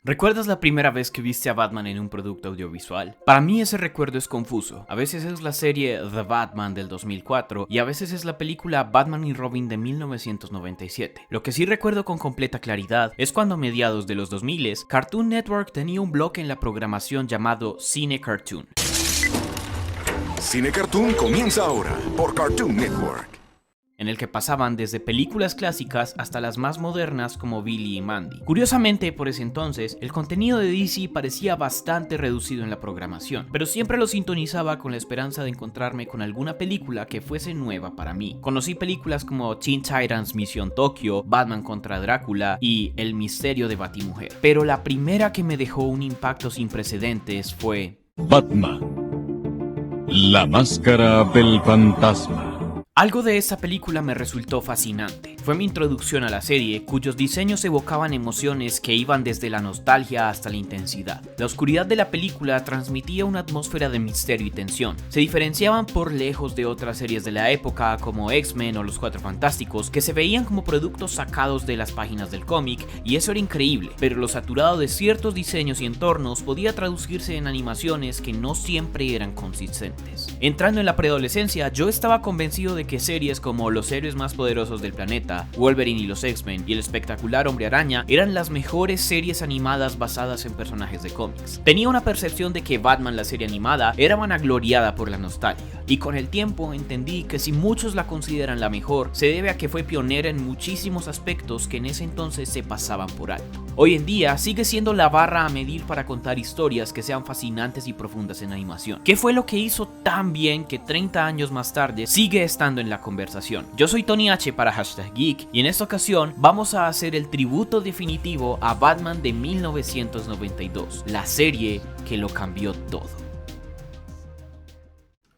¿Recuerdas la primera vez que viste a Batman en un producto audiovisual? Para mí ese recuerdo es confuso. A veces es la serie The Batman del 2004 y a veces es la película Batman y Robin de 1997. Lo que sí recuerdo con completa claridad es cuando a mediados de los 2000 Cartoon Network tenía un bloque en la programación llamado Cine Cartoon. Cine Cartoon comienza ahora por Cartoon Network, En el que pasaban desde películas clásicas hasta las más modernas como Billy y Mandy. Curiosamente, por ese entonces, el contenido de DC parecía bastante reducido en la programación, pero siempre lo sintonizaba con la esperanza de encontrarme con alguna película que fuese nueva para mí. Conocí películas como Teen Titans Misión Tokio, Batman contra Drácula y El misterio de Batimujer, pero la primera que me dejó un impacto sin precedentes fue Batman, la máscara del fantasma. Algo de esta película me resultó fascinante. Fue mi introducción a la serie, cuyos diseños evocaban emociones que iban desde la nostalgia hasta la intensidad. La oscuridad de la película transmitía una atmósfera de misterio y tensión. Se diferenciaban por lejos de otras series de la época como X-Men o Los Cuatro Fantásticos, que se veían como productos sacados de las páginas del cómic, y eso era increíble, pero lo saturado de ciertos diseños y entornos podía traducirse en animaciones que no siempre eran consistentes. Entrando en la preadolescencia, yo estaba convencido de que series como Los héroes más poderosos del planeta, Wolverine y los X-Men y el espectacular Hombre Araña eran las mejores series animadas basadas en personajes de cómics. Tenía una percepción de que Batman, la serie animada, era vanagloriada por la nostalgia, y con el tiempo entendí que si muchos la consideran la mejor, se debe a que fue pionera en muchísimos aspectos que en ese entonces se pasaban por alto. Hoy en día sigue siendo la barra a medir para contar historias que sean fascinantes y profundas en animación. ¿Qué fue lo que hizo tan bien que 30 años más tarde sigue estando en la conversación? Yo soy Tony H para #Geek y en esta ocasión vamos a hacer el tributo definitivo a Batman de 1992, la serie que lo cambió todo.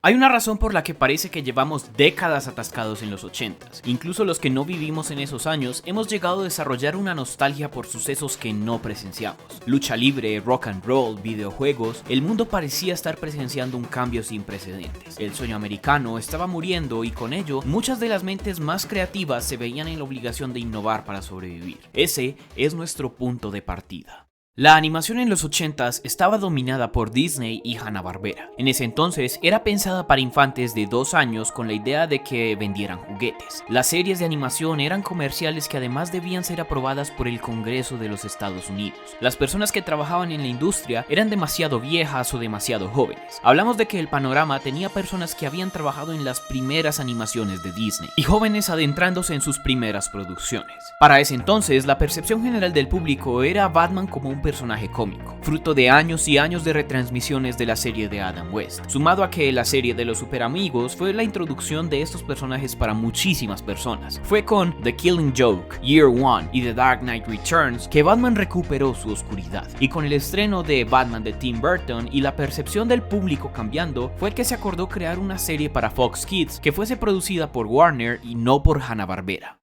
Hay una razón por la que parece que llevamos décadas atascados en los 80s. Incluso los que no vivimos en esos años hemos llegado a desarrollar una nostalgia por sucesos que no presenciamos. Lucha libre, rock and roll, videojuegos, el mundo parecía estar presenciando un cambio sin precedentes. El sueño americano estaba muriendo y con ello muchas de las mentes más creativas se veían en la obligación de innovar para sobrevivir. Ese es nuestro punto de partida. La animación en los 80s estaba dominada por Disney y Hanna-Barbera. En ese entonces era pensada para infantes de 2 años con la idea de que vendieran juguetes. Las series de animación eran comerciales que además debían ser aprobadas por el Congreso de los Estados Unidos. Las personas que trabajaban en la industria eran demasiado viejas o demasiado jóvenes. Hablamos de que el panorama tenía personas que habían trabajado en las primeras animaciones de Disney y jóvenes adentrándose en sus primeras producciones. Para ese entonces, la percepción general del público era a Batman como un personaje cómico, fruto de años y años de retransmisiones de la serie de Adam West, sumado a que la serie de los Super Amigos fue la introducción de estos personajes para muchísimas personas. Fue con The Killing Joke, Year One y The Dark Knight Returns que Batman recuperó su oscuridad, y con el estreno de Batman de Tim Burton y la percepción del público cambiando, fue que se acordó crear una serie para Fox Kids que fuese producida por Warner y no por Hanna-Barbera.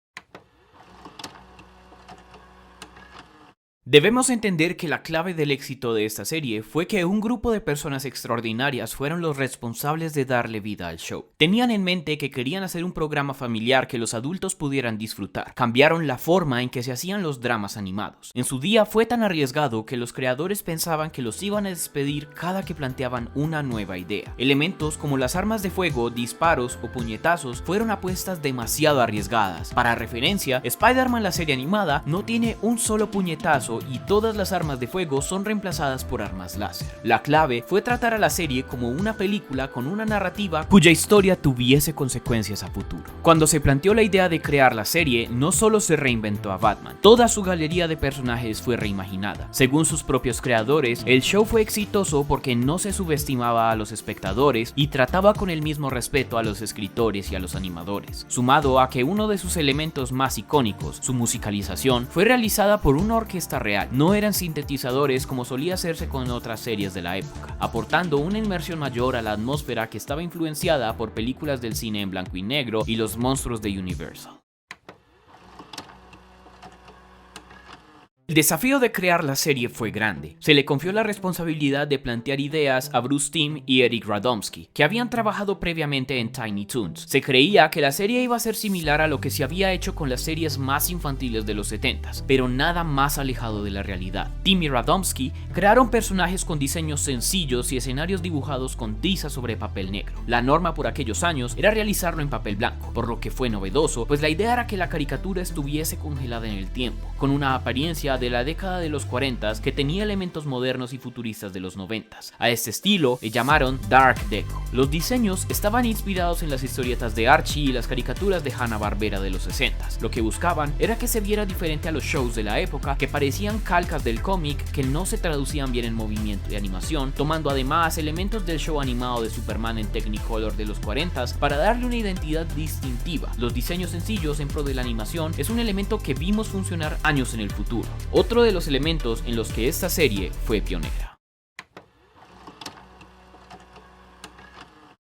Debemos entender que la clave del éxito de esta serie fue que un grupo de personas extraordinarias fueron los responsables de darle vida al show. Tenían en mente que querían hacer un programa familiar que los adultos pudieran disfrutar. Cambiaron la forma en que se hacían los dramas animados. En su día fue tan arriesgado que los creadores pensaban que los iban a despedir cada que planteaban una nueva idea. Elementos como las armas de fuego, disparos o puñetazos fueron apuestas demasiado arriesgadas. Para referencia, Spider-Man, la serie animada, no tiene un solo puñetazo y todas las armas de fuego son reemplazadas por armas láser. La clave fue tratar a la serie como una película con una narrativa cuya historia tuviese consecuencias a futuro. Cuando se planteó la idea de crear la serie, no solo se reinventó a Batman, toda su galería de personajes fue reimaginada. Según sus propios creadores, el show fue exitoso porque no se subestimaba a los espectadores y trataba con el mismo respeto a los escritores y a los animadores, sumado a que uno de sus elementos más icónicos, su musicalización, fue realizada por una orquesta real. No eran sintetizadores como solía hacerse con otras series de la época, aportando una inmersión mayor a la atmósfera que estaba influenciada por películas del cine en blanco y negro y los monstruos de Universal. El desafío de crear la serie fue grande. Se le confió la responsabilidad de plantear ideas a Bruce Timm y Eric Radomski, que habían trabajado previamente en Tiny Toons. Se creía que la serie iba a ser similar a lo que se había hecho con las series más infantiles de los 70s, pero nada más alejado de la realidad. Timm y Radomski crearon personajes con diseños sencillos y escenarios dibujados con tiza sobre papel negro. La norma por aquellos años era realizarlo en papel blanco, por lo que fue novedoso, pues la idea era que la caricatura estuviese congelada en el tiempo, con una apariencia de la década de los 40 que tenía elementos modernos y futuristas de los 90. A este estilo le llamaron Dark Deco. Los diseños estaban inspirados en las historietas de Archie y las caricaturas de Hanna-Barbera de los 60. Lo que buscaban era que se viera diferente a los shows de la época, que parecían calcas del cómic que no se traducían bien en movimiento y animación, tomando además elementos del show animado de Superman en Technicolor de los 40 para darle una identidad distintiva. Los diseños sencillos en pro de la animación es un elemento que vimos funcionar años en el futuro. Otro de los elementos en los que esta serie fue pionera.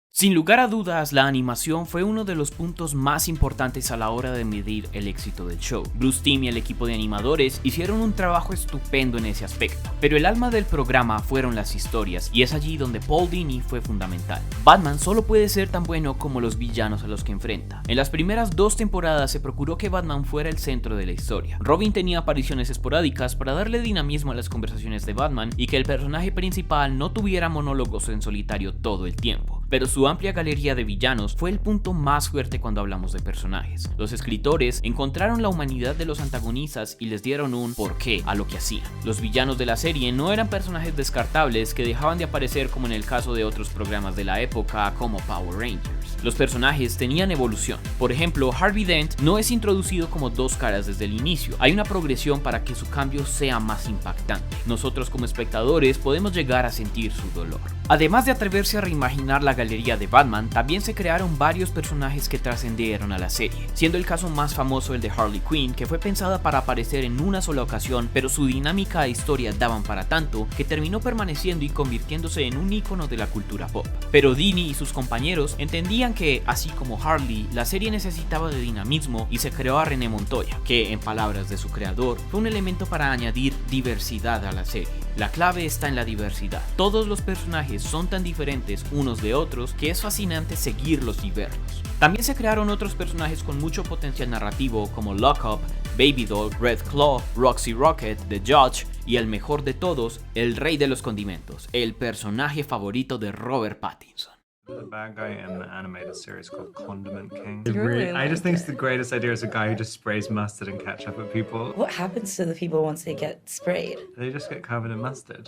Sin lugar a dudas, la animación fue uno de los puntos más importantes a la hora de medir el éxito del show. Bruce Timm y el equipo de animadores hicieron un trabajo estupendo en ese aspecto, pero el alma del programa fueron las historias, y es allí donde Paul Dini fue fundamental. Batman solo puede ser tan bueno como los villanos a los que enfrenta. En las primeras 2 temporadas se procuró que Batman fuera el centro de la historia. Robin tenía apariciones esporádicas para darle dinamismo a las conversaciones de Batman y que el personaje principal no tuviera monólogos en solitario todo el tiempo. Pero su amplia galería de villanos fue el punto más fuerte cuando hablamos de personajes. Los escritores encontraron la humanidad de los antagonistas y les dieron un porqué a lo que hacían. Los villanos de la serie no eran personajes descartables que dejaban de aparecer como en el caso de otros programas de la época como Power Rangers. Los personajes tenían evolución. Por ejemplo, Harvey Dent no es introducido como 2 caras desde el inicio. Hay una progresión para que su cambio sea más impactante. Nosotros como espectadores podemos llegar a sentir su dolor. Además de atreverse a reimaginar la galería de Batman, también se crearon varios personajes que trascendieron a la serie, siendo el caso más famoso el de Harley Quinn, que fue pensada para aparecer en una sola ocasión, pero su dinámica e historia daban para tanto que terminó permaneciendo y convirtiéndose en un ícono de la cultura pop. Pero Dini y sus compañeros entendían que, así como Harley, la serie necesitaba de dinamismo y se creó a René Montoya, que, en palabras de su creador, fue un elemento para añadir diversidad a la serie. La clave está en la diversidad. Todos los personajes son tan diferentes unos de otros que es fascinante seguirlos y verlos. También se crearon otros personajes con mucho potencial narrativo como Lockup, Baby Doll, Red Claw, Roxy Rocket, The Judge y el mejor de todos, el rey de los condimentos, el personaje favorito de Robert Pattinson. The bad guy in the animated series called Condiment King. Really I just like think it's it. the greatest idea is a guy who just sprays mustard and ketchup at people. What happens to the people once they get sprayed? They just get covered in mustard.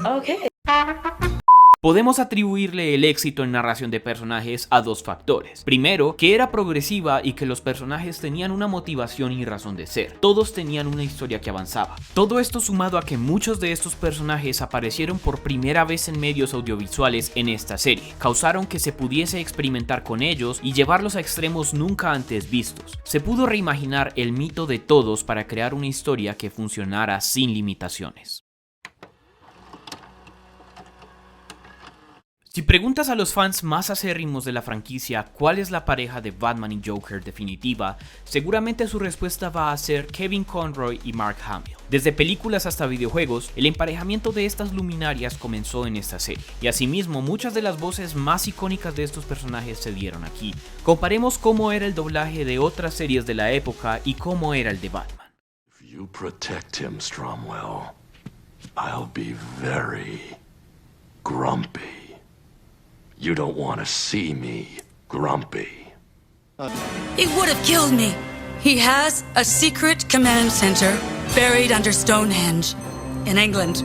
Okay. Podemos atribuirle el éxito en narración de personajes a 2 factores. Primero, que era progresiva y que los personajes tenían una motivación y razón de ser. Todos tenían una historia que avanzaba. Todo esto sumado a que muchos de estos personajes aparecieron por primera vez en medios audiovisuales en esta serie, causaron que se pudiese experimentar con ellos y llevarlos a extremos nunca antes vistos. Se pudo reimaginar el mito de todos para crear una historia que funcionara sin limitaciones. Si preguntas a los fans más acérrimos de la franquicia cuál es la pareja de Batman y Joker definitiva, seguramente su respuesta va a ser Kevin Conroy y Mark Hamill. Desde películas hasta videojuegos, el emparejamiento de estas luminarias comenzó en esta serie, y asimismo muchas de las voces más icónicas de estos personajes se dieron aquí. Comparemos cómo era el doblaje de otras series de la época y cómo era el de Batman. If you protect him, Stromwell, I'll be very grumpy. You don't want to see me grumpy. He would have killed me. He has a secret command center buried under Stonehenge in England.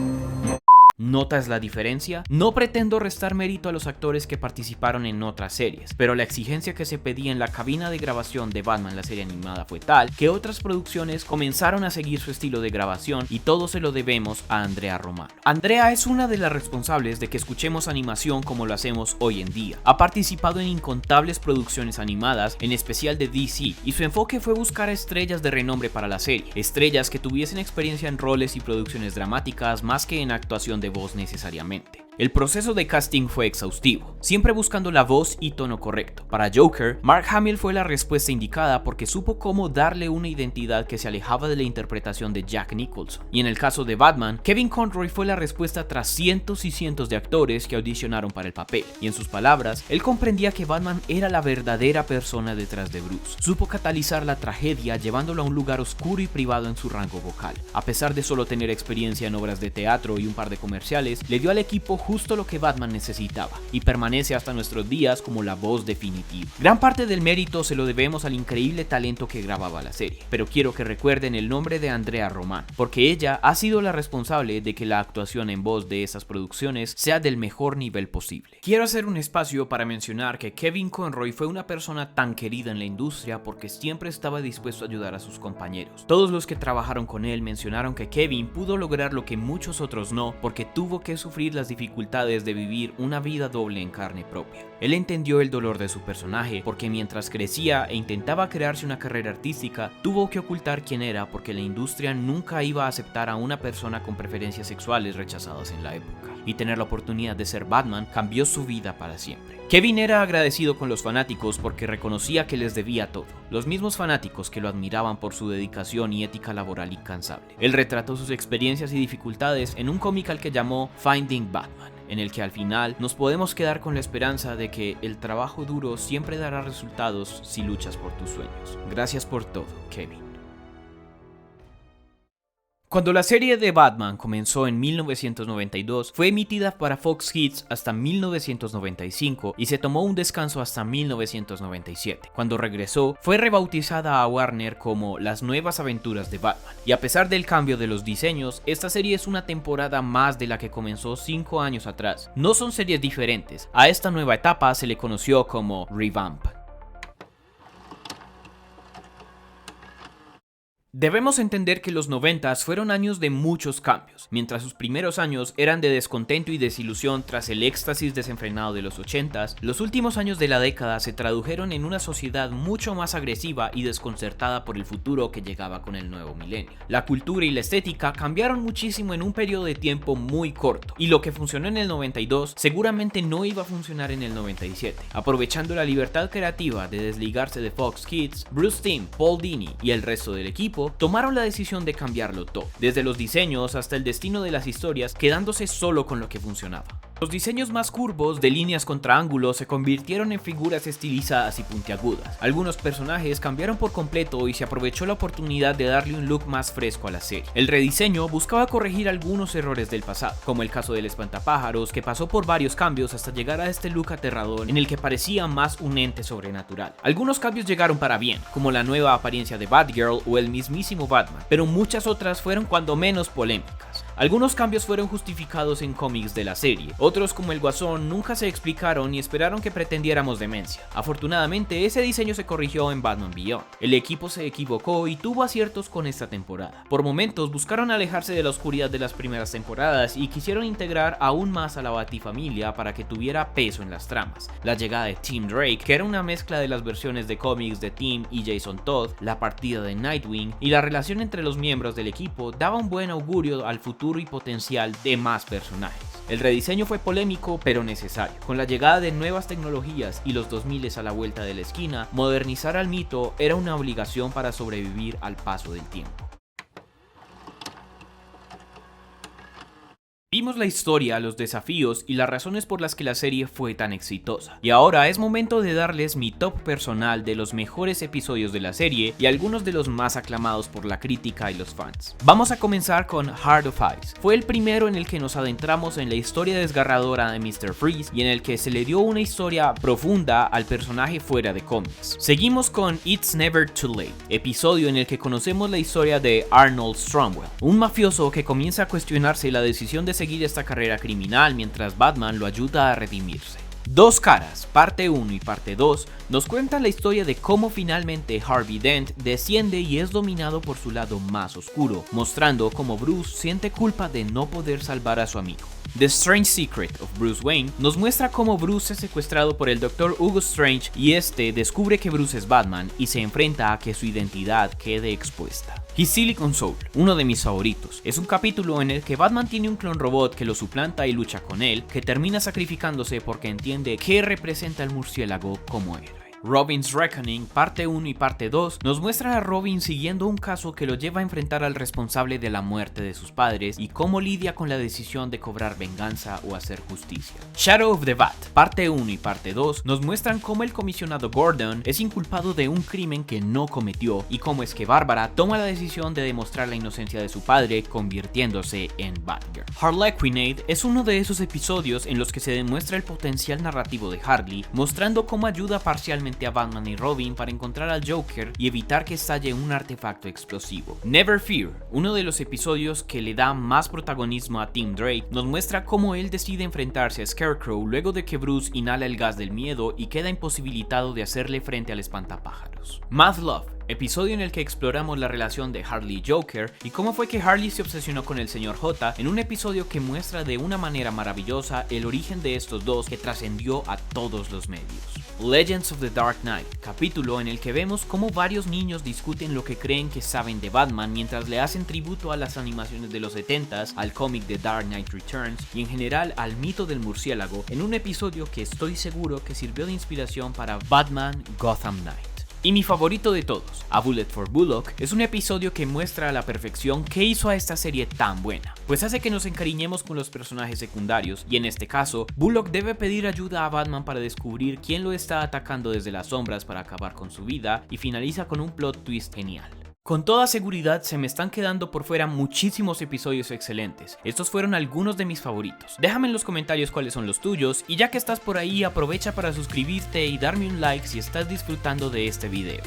¿Notas la diferencia? No pretendo restar mérito a los actores que participaron en otras series, pero la exigencia que se pedía en la cabina de grabación de Batman, la serie animada, fue tal que otras producciones comenzaron a seguir su estilo de grabación, y todo se lo debemos a Andrea Romano. Andrea es una de las responsables de que escuchemos animación como lo hacemos hoy en día. Ha participado en incontables producciones animadas, en especial de DC, y su enfoque fue buscar a estrellas de renombre para la serie, estrellas que tuviesen experiencia en roles y producciones dramáticas más que en actuación de voz necesariamente. El proceso de casting fue exhaustivo, siempre buscando la voz y tono correcto. Para Joker, Mark Hamill fue la respuesta indicada porque supo cómo darle una identidad que se alejaba de la interpretación de Jack Nicholson. Y en el caso de Batman, Kevin Conroy fue la respuesta tras cientos y cientos de actores que audicionaron para el papel. Y en sus palabras, él comprendía que Batman era la verdadera persona detrás de Bruce. Supo catalizar la tragedia llevándolo a un lugar oscuro y privado en su rango vocal. A pesar de solo tener experiencia en obras de teatro y un par de comerciales, le dio al equipo justo lo que Batman necesitaba, y permanece hasta nuestros días como la voz definitiva. Gran parte del mérito se lo debemos al increíble talento que grababa la serie, pero quiero que recuerden el nombre de Andrea Romano, porque ella ha sido la responsable de que la actuación en voz de esas producciones sea del mejor nivel posible. Quiero hacer un espacio para mencionar que Kevin Conroy fue una persona tan querida en la industria porque siempre estaba dispuesto a ayudar a sus compañeros. Todos los que trabajaron con él mencionaron que Kevin pudo lograr lo que muchos otros no, porque tuvo que sufrir las dificultades de vivir una vida doble en carne propia. Él entendió el dolor de su personaje porque mientras crecía e intentaba crearse una carrera artística, tuvo que ocultar quién era porque la industria nunca iba a aceptar a una persona con preferencias sexuales rechazadas en la época. Y tener la oportunidad de ser Batman cambió su vida para siempre. Kevin era agradecido con los fanáticos porque reconocía que les debía todo, los mismos fanáticos que lo admiraban por su dedicación y ética laboral incansable. Él retrató sus experiencias y dificultades en un cómic al que llamó Finding Batman, en el que al final nos podemos quedar con la esperanza de que el trabajo duro siempre dará resultados si luchas por tus sueños. Gracias por todo, Kevin. Cuando la serie de Batman comenzó en 1992, fue emitida para Fox Kids hasta 1995 y se tomó un descanso hasta 1997. Cuando regresó, fue rebautizada a Warner como Las Nuevas Aventuras de Batman. Y a pesar del cambio de los diseños, esta serie es una temporada más de la que comenzó 5 años atrás. No son series diferentes, a esta nueva etapa se le conoció como Revamp. Debemos entender que los 90s fueron años de muchos cambios. Mientras sus primeros años eran de descontento y desilusión tras el éxtasis desenfrenado de los 80s, los últimos años de la década se tradujeron en una sociedad mucho más agresiva y desconcertada por el futuro que llegaba con el nuevo milenio. La cultura y la estética cambiaron muchísimo en un periodo de tiempo muy corto, y lo que funcionó en el 92 seguramente no iba a funcionar en el 97. Aprovechando la libertad creativa de desligarse de Fox Kids, Bruce Timm, Paul Dini y el resto del equipo tomaron la decisión de cambiarlo todo, desde los diseños hasta el destino de las historias, quedándose solo con lo que funcionaba. Los diseños más curvos de líneas contra ángulos se convirtieron en figuras estilizadas y puntiagudas. Algunos personajes cambiaron por completo y se aprovechó la oportunidad de darle un look más fresco a la serie. El rediseño buscaba corregir algunos errores del pasado, como el caso del espantapájaros, que pasó por varios cambios hasta llegar a este look aterrador en el que parecía más un ente sobrenatural. Algunos cambios llegaron para bien, como la nueva apariencia de Batgirl o el mismísimo Batman, pero muchas otras fueron cuando menos polémicas. Algunos cambios fueron justificados en cómics de la serie, otros como el Guasón nunca se explicaron y esperaron que pretendiéramos demencia. Afortunadamente ese diseño se corrigió en Batman Beyond. El equipo se equivocó y tuvo aciertos con esta temporada. Por momentos buscaron alejarse de la oscuridad de las primeras temporadas y quisieron integrar aún más a la Batifamilia para que tuviera peso en las tramas. La llegada de Tim Drake, que era una mezcla de las versiones de cómics de Tim y Jason Todd, la partida de Nightwing y la relación entre los miembros del equipo daba un buen augurio al futuro y potencial de más personajes. El rediseño fue polémico pero necesario. Con la llegada de nuevas tecnologías y los 2000 a la vuelta de la esquina, modernizar al mito era una obligación para sobrevivir al paso del tiempo. Vimos la historia, los desafíos y las razones por las que la serie fue tan exitosa. Y ahora es momento de darles mi top personal de los mejores episodios de la serie y algunos de los más aclamados por la crítica y los fans. Vamos a comenzar con Heart of Ice. Fue el primero en el que nos adentramos en la historia desgarradora de Mr. Freeze y en el que se le dio una historia profunda al personaje fuera de cómics. Seguimos con It's Never Too Late, episodio en el que conocemos la historia de Arnold Stromwell, un mafioso que comienza a cuestionarse la decisión de seguir esta carrera criminal mientras Batman lo ayuda a redimirse. Dos Caras, parte 1 y parte 2, nos cuentan la historia de cómo finalmente Harvey Dent desciende y es dominado por su lado más oscuro, mostrando cómo Bruce siente culpa de no poder salvar a su amigo. The Strange Secret of Bruce Wayne nos muestra cómo Bruce es secuestrado por el Dr. Hugo Strange y este descubre que Bruce es Batman y se enfrenta a que su identidad quede expuesta. His Silicon Soul, uno de mis favoritos, es un capítulo en el que Batman tiene un clon robot que lo suplanta y lucha con él, que termina sacrificándose porque entiende qué representa el murciélago como héroe. Robin's Reckoning, parte 1 y parte 2, nos muestra a Robin siguiendo un caso que lo lleva a enfrentar al responsable de la muerte de sus padres y cómo lidia con la decisión de cobrar venganza o hacer justicia. Shadow of the Bat, parte 1 y parte 2, nos muestran cómo el comisionado Gordon es inculpado de un crimen que no cometió y cómo es que Bárbara toma la decisión de demostrar la inocencia de su padre convirtiéndose en Batgirl. Harlequinade es uno de esos episodios en los que se demuestra el potencial narrativo de Harley, mostrando cómo ayuda parcialmente a Batman y Robin para encontrar al Joker y evitar que estalle un artefacto explosivo. Never Fear, uno de los episodios que le da más protagonismo a Tim Drake, nos muestra cómo él decide enfrentarse a Scarecrow luego de que Bruce inhala el gas del miedo y queda imposibilitado de hacerle frente al espantapájaros. Mad Love, episodio en el que exploramos la relación de Harley y Joker y cómo fue que Harley se obsesionó con el Sr. J en un episodio que muestra de una manera maravillosa el origen de estos dos que trascendió a todos los medios. Legends of the Dark Knight, capítulo en el que vemos cómo varios niños discuten lo que creen que saben de Batman mientras le hacen tributo a las animaciones de los 70s, al cómic de Dark Knight Returns y en general al mito del murciélago, en un episodio que estoy seguro que sirvió de inspiración para Batman Gotham Knight. Y mi favorito de todos, A Bullet for Bullock, es un episodio que muestra a la perfección qué hizo a esta serie tan buena, pues hace que nos encariñemos con los personajes secundarios y en este caso, Bullock debe pedir ayuda a Batman para descubrir quién lo está atacando desde las sombras para acabar con su vida y finaliza con un plot twist genial. Con toda seguridad se me están quedando por fuera muchísimos episodios excelentes. Estos fueron algunos de mis favoritos. Déjame en los comentarios cuáles son los tuyos y ya que estás por ahí aprovecha para suscribirte y darme un like si estás disfrutando de este video.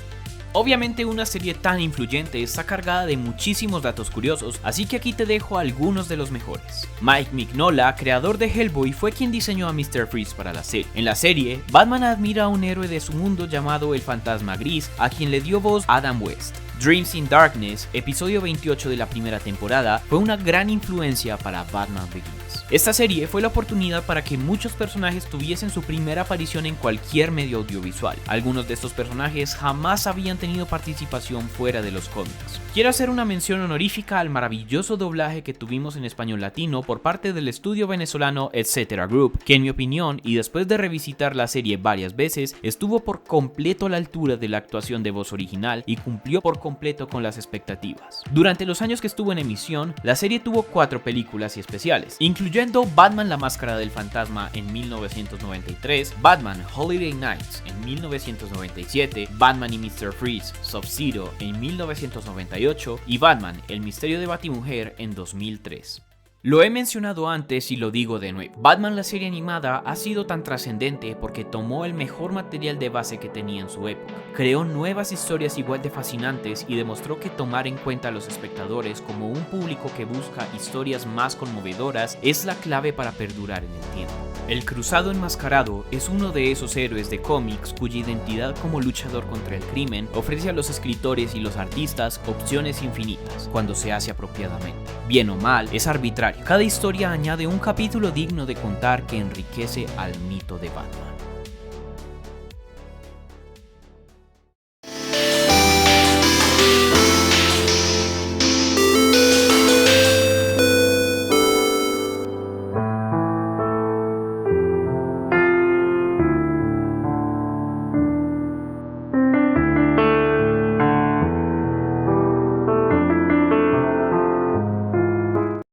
Obviamente una serie tan influyente está cargada de muchísimos datos curiosos, así que aquí te dejo algunos de los mejores. Mike Mignola, creador de Hellboy, fue quien diseñó a Mr. Freeze para la serie. En la serie, Batman admira a un héroe de su mundo llamado el Fantasma Gris, a quien le dio voz Adam West. Dreams in Darkness, episodio 28 de la primera temporada, fue una gran influencia para Batman Begins. Esta serie fue la oportunidad para que muchos personajes tuviesen su primera aparición en cualquier medio audiovisual. Algunos de estos personajes jamás habían tenido participación fuera de los cómics. Quiero hacer una mención honorífica al maravilloso doblaje que tuvimos en español latino por parte del estudio venezolano Etc. Group, que en mi opinión, y después de revisitar la serie varias veces, estuvo por completo a la altura de la actuación de voz original y cumplió por completo con las expectativas. Durante los años que estuvo en emisión, la serie tuvo 4 películas y especiales, incluyendo Batman la Máscara del Fantasma en 1993, Batman Holiday Nights en 1997, Batman y Mr. Freeze Sub-Zero en 1998 y Batman El Misterio de Batimujer en 2003. Lo he mencionado antes y lo digo de nuevo. Batman la serie animada ha sido tan trascendente porque tomó el mejor material de base que tenía en su época, creó nuevas historias igual de fascinantes y demostró que tomar en cuenta a los espectadores como un público que busca historias más conmovedoras es la clave para perdurar en el tiempo. El Cruzado Enmascarado es uno de esos héroes de cómics cuya identidad como luchador contra el crimen ofrece a los escritores y los artistas opciones infinitas cuando se hace apropiadamente. Bien o mal, es arbitrario. Cada historia añade un capítulo digno de contar que enriquece al mito de Batman.